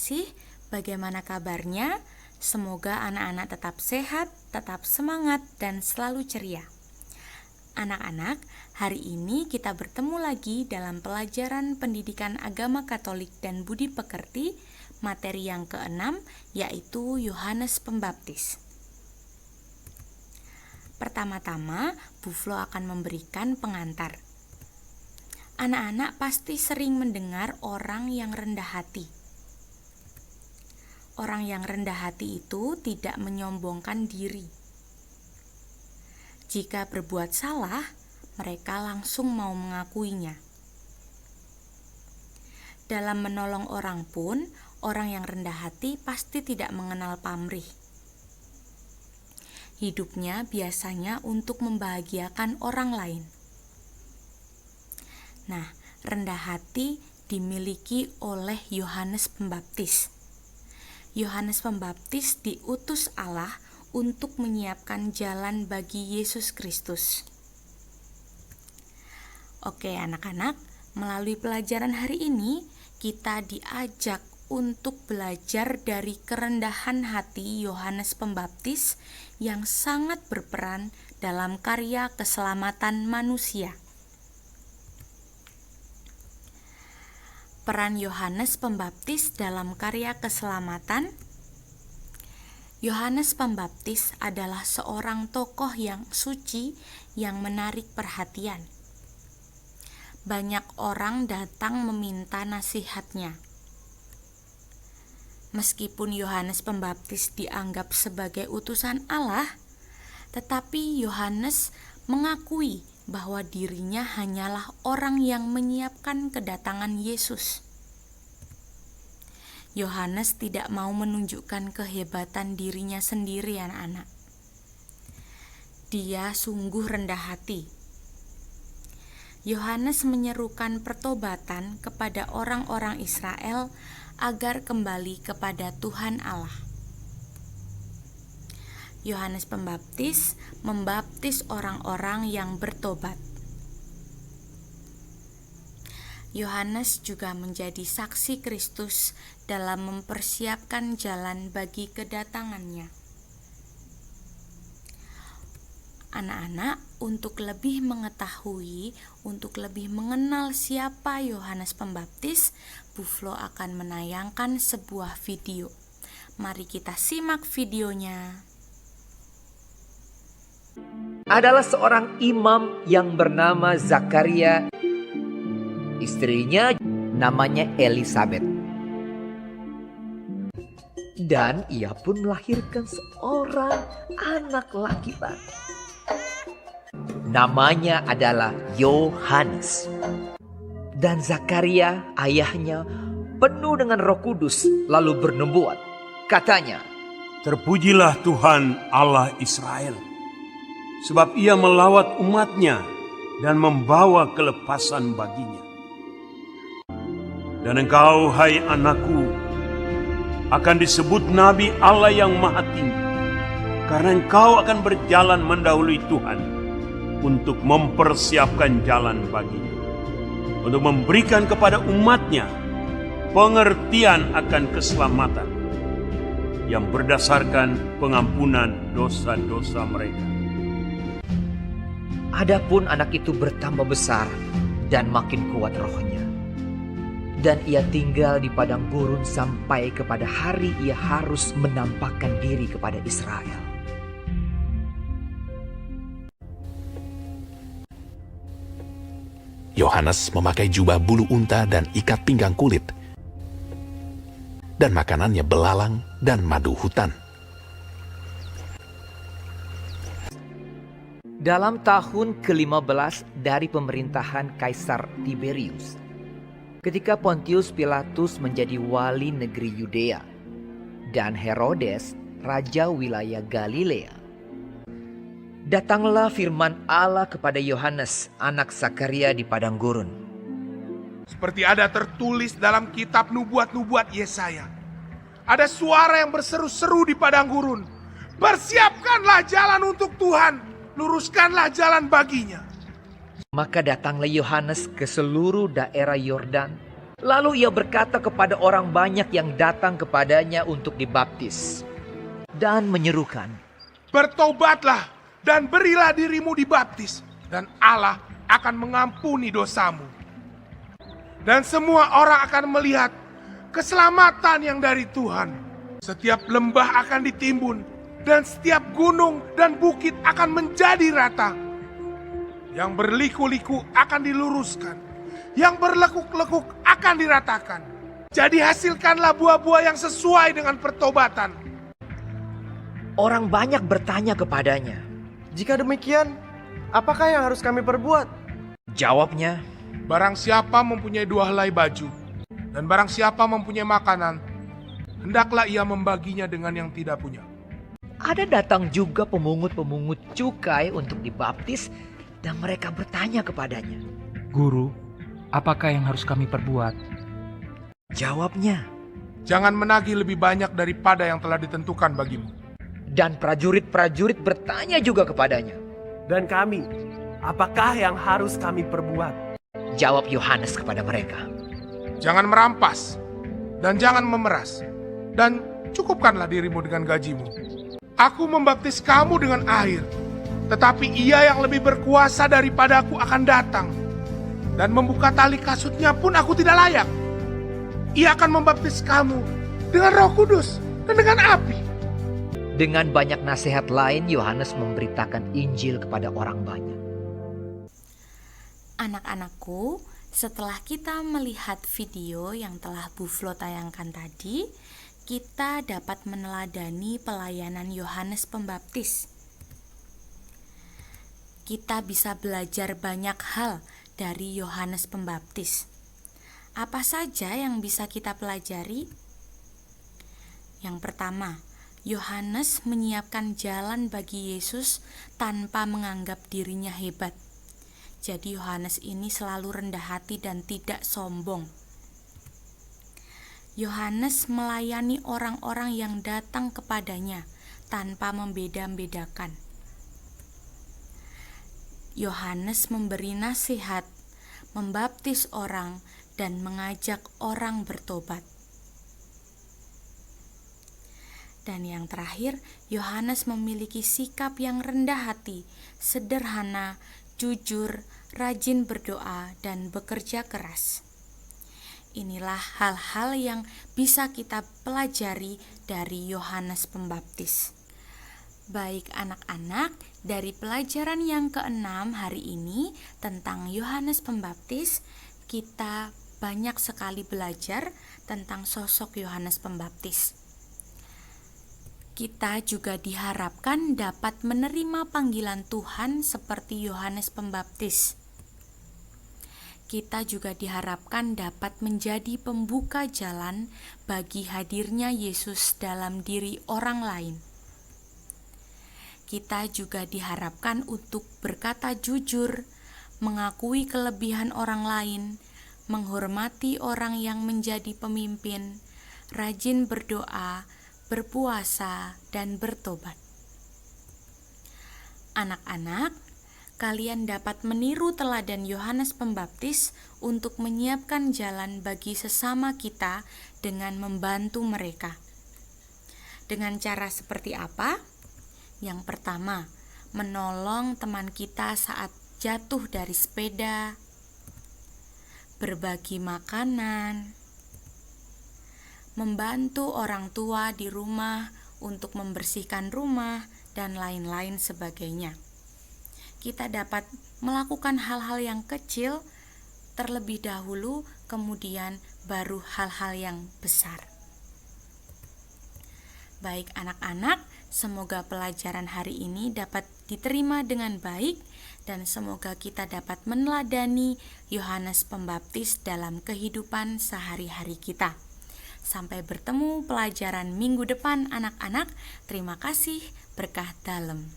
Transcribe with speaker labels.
Speaker 1: kasih. Bagaimana kabarnya? Semoga anak-anak tetap sehat, tetap semangat, dan selalu ceria. Anak-anak, hari ini kita bertemu lagi dalam pelajaran pendidikan agama Katolik dan budi pekerti, materi yang ke-6, yaitu Yohanes Pembaptis. Pertama-tama, Bu Flo akan memberikan pengantar. Anak-anak pasti sering mendengar orang yang rendah hati. Orang yang rendah hati itu tidak menyombongkan diri. Jika berbuat salah, mereka langsung mau mengakuinya. Dalam menolong orang pun, orang yang rendah hati pasti tidak mengenal pamrih. Hidupnya biasanya untuk membahagiakan orang lain. Nah, rendah hati dimiliki oleh Yohanes Pembaptis. Yohanes Pembaptis diutus Allah untuk menyiapkan jalan bagi Yesus Kristus. Oke anak-anak, melalui pelajaran hari ini kita diajak untuk belajar dari kerendahan hati Yohanes Pembaptis yang sangat berperan dalam karya keselamatan manusia. Peran Yohanes Pembaptis dalam karya keselamatan. Yohanes Pembaptis adalah seorang tokoh yang suci yang menarik perhatian. Banyak orang datang meminta nasihatnya. Meskipun Yohanes Pembaptis dianggap sebagai utusan Allah, tetapi Yohanes mengakui bahwa dirinya hanyalah orang yang menyiapkan kedatangan Yesus. Yohanes tidak mau menunjukkan kehebatan dirinya sendiri, anak-anak. Dia sungguh rendah hati. Yohanes menyerukan pertobatan kepada orang-orang Israel agar kembali kepada Tuhan Allah. Yohanes Pembaptis membaptis orang-orang yang bertobat. Yohanes juga menjadi saksi Kristus dalam mempersiapkan jalan bagi kedatangannya. Anak-anak, untuk lebih mengetahui, untuk lebih mengenal siapa Yohanes Pembaptis, Bu Flo akan menayangkan sebuah video. Mari kita simak videonya.
Speaker 2: Adalah seorang imam yang bernama Zakaria. Istrinya namanya Elisabet. Dan ia pun melahirkan seorang anak laki-laki. Namanya adalah Yohanes. Dan Zakaria ayahnya penuh dengan Roh Kudus lalu bernubuat. Katanya,
Speaker 3: "Terpujilah Tuhan Allah Israel, sebab ia melawat umatnya dan membawa kelepasan baginya. Dan engkau, hai anakku, akan disebut Nabi Allah yang Maha Tinggi, karena engkau akan berjalan mendahului Tuhan untuk mempersiapkan jalan baginya, untuk memberikan kepada umatnya pengertian akan keselamatan yang berdasarkan pengampunan dosa-dosa mereka."
Speaker 2: adapun anak itu bertambah besar dan makin kuat rohnya. Dan ia tinggal di padang gurun sampai kepada hari ia harus menampakkan diri kepada Israel.
Speaker 4: Yohanes memakai jubah bulu unta dan ikat pinggang kulit. Dan makanannya belalang dan madu hutan.
Speaker 2: Dalam tahun ke-15 dari pemerintahan Kaisar Tiberius, ketika Pontius Pilatus menjadi wali negeri Yudea dan Herodes raja wilayah Galilea, datanglah firman Allah kepada Yohanes, anak Zakaria di padang gurun.
Speaker 5: Seperti ada tertulis dalam kitab nubuat-nubuat Yesaya. Ada suara yang berseru-seru di padang gurun. Persiapkanlah jalan untuk Tuhan, luruskanlah jalan baginya.
Speaker 2: Maka datanglah Yohanes ke seluruh daerah Yordan Lalu ia berkata kepada orang banyak yang datang kepadanya untuk dibaptis dan menyerukan,
Speaker 5: Bertobatlah dan berilah dirimu dibaptis, dan Allah akan mengampuni dosamu. Dan semua orang akan melihat keselamatan yang dari Tuhan. Setiap lembah akan ditimbun, dan setiap gunung dan bukit akan menjadi rata. Yang berliku-liku akan diluruskan, yang berlekuk-lekuk akan diratakan. Jadi hasilkanlah buah-buah yang sesuai dengan pertobatan.
Speaker 2: Orang banyak bertanya kepadanya.
Speaker 6: Jika demikian, apakah yang harus kami perbuat?
Speaker 2: Jawabnya,
Speaker 5: Barang siapa mempunyai 2 helai baju, dan barang siapa mempunyai makanan, hendaklah ia membaginya dengan yang tidak punya.
Speaker 2: ada datang juga pemungut-pemungut cukai untuk dibaptis dan mereka bertanya kepadanya.
Speaker 7: Guru, apakah yang harus kami perbuat?
Speaker 2: Jawabnya,
Speaker 5: Jangan menagih lebih banyak daripada yang telah ditentukan bagimu.
Speaker 2: dan prajurit-prajurit bertanya juga kepadanya.
Speaker 6: Dan kami, apakah yang harus kami perbuat?
Speaker 2: Jawab Yohanes kepada mereka,
Speaker 5: Jangan merampas, dan jangan memeras, dan cukupkanlah dirimu dengan gajimu. Aku membaptis kamu dengan air, tetapi ia yang lebih berkuasa daripadaku akan datang, dan membuka tali kasutnya pun aku tidak layak. Ia akan membaptis kamu dengan Roh Kudus dan dengan api.
Speaker 2: Dengan banyak nasihat lain, Yohanes memberitakan Injil kepada orang banyak.
Speaker 1: Anak-anakku, setelah kita melihat video yang telah Bu Flo tayangkan tadi, kita dapat meneladani pelayanan Yohanes Pembaptis. Kita bisa belajar banyak hal dari Yohanes Pembaptis. Apa saja yang bisa kita pelajari? Yang pertama, Yohanes menyiapkan jalan bagi Yesus tanpa menganggap dirinya hebat. Jadi Yohanes ini selalu rendah hati dan tidak sombong. Yohanes melayani orang-orang yang datang kepadanya tanpa membeda-bedakan. Yohanes memberi nasihat, membaptis orang, dan mengajak orang bertobat. Dan yang terakhir, Yohanes memiliki sikap yang rendah hati, sederhana, jujur, rajin berdoa, dan bekerja keras. Inilah hal-hal yang bisa kita pelajari dari Yohanes Pembaptis. Baik anak-anak, dari pelajaran yang ke-6 hari ini tentang Yohanes Pembaptis, kita banyak sekali belajar tentang sosok Yohanes Pembaptis. Kita juga diharapkan dapat menerima panggilan Tuhan seperti Yohanes Pembaptis. Kita juga diharapkan dapat menjadi pembuka jalan bagi hadirnya Yesus dalam diri orang lain. Kita juga diharapkan untuk berkata jujur, mengakui kelebihan orang lain, menghormati orang yang menjadi pemimpin, rajin berdoa, berpuasa, dan bertobat. Anak-anak, kalian dapat meniru teladan Yohanes Pembaptis untuk menyiapkan jalan bagi sesama kita dengan membantu mereka. Dengan cara seperti apa? Yang pertama, menolong teman kita saat jatuh dari sepeda, berbagi makanan, membantu orang tua di rumah untuk membersihkan rumah, dan lain-lain sebagainya. Kita dapat melakukan hal-hal yang kecil terlebih dahulu, kemudian baru hal-hal yang besar. Baik anak-anak, semoga pelajaran hari ini dapat diterima dengan baik dan semoga kita dapat meneladani Yohanes Pembaptis dalam kehidupan sehari-hari kita. Sampai bertemu pelajaran minggu depan anak-anak. Terima kasih, berkah dalam.